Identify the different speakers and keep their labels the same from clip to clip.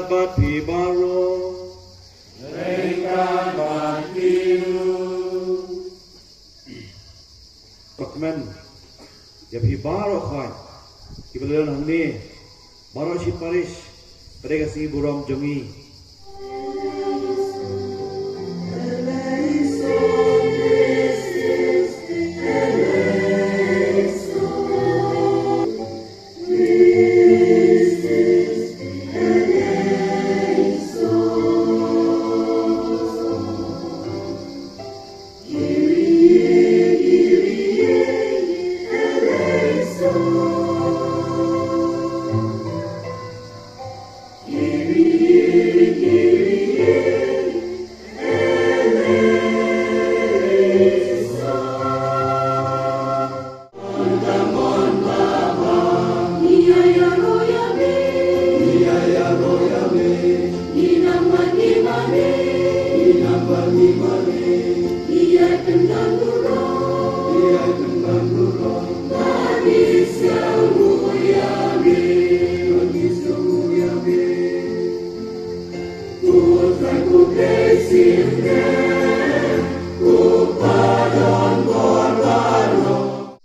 Speaker 1: bat pi baro
Speaker 2: Reikan batiru
Speaker 1: Pakmen ya pi baro khai Ibalan hangni baro si Paris pada kasi buram jongi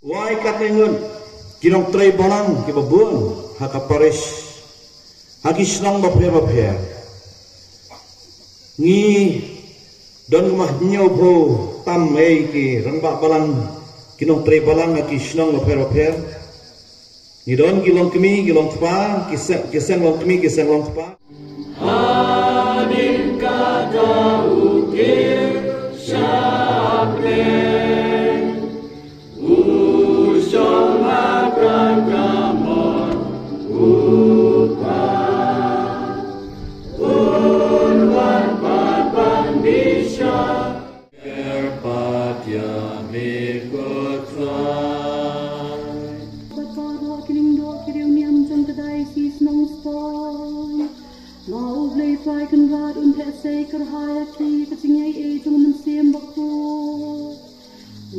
Speaker 1: Wai katengun kinong tray balang kibabun haka Paris haki senang bapher ngi don mah nyobo tam ki rangba balang kinong tray balang haki senang bapher ni don kilong kemi kilong tpa kiseng long kemi kiseng long tpa
Speaker 2: Adim kata ukir syakle Usong akan kamon upa Unwan papan bisa Erpat ya mikotra
Speaker 3: Rad und der Seker Hayaki, Kating Age und Sim Baku,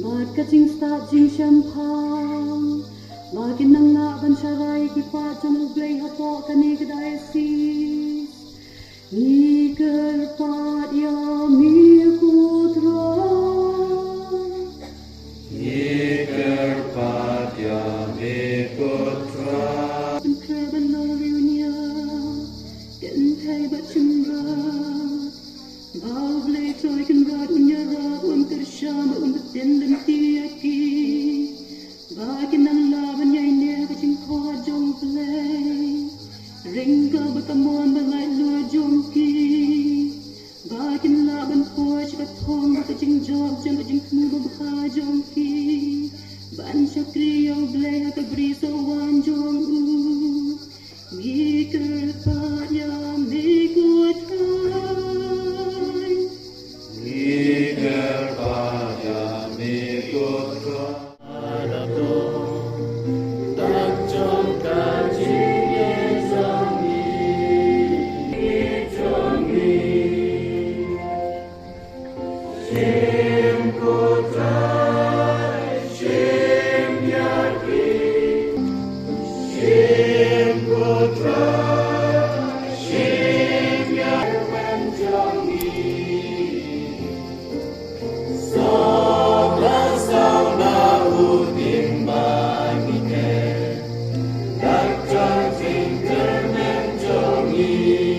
Speaker 3: Bad Kating Stat Jing Champagne, Lagin ng Laban Sharai, Kipat Jung Uglay Hapo, Kanig Diocese, Niger Pat Yamir Kutra,
Speaker 2: Niger Pat Yamir Kutra.
Speaker 3: Ringga bertemuan belai lua jongki Bakin laban puas katong Kajing jog jang kajing kemu berbah jongki Ban syakri yang belai hata beri sawan jong Mikir pat yang mikut hai
Speaker 2: Mikir pat yang mikut hai Tak jong kajing Jong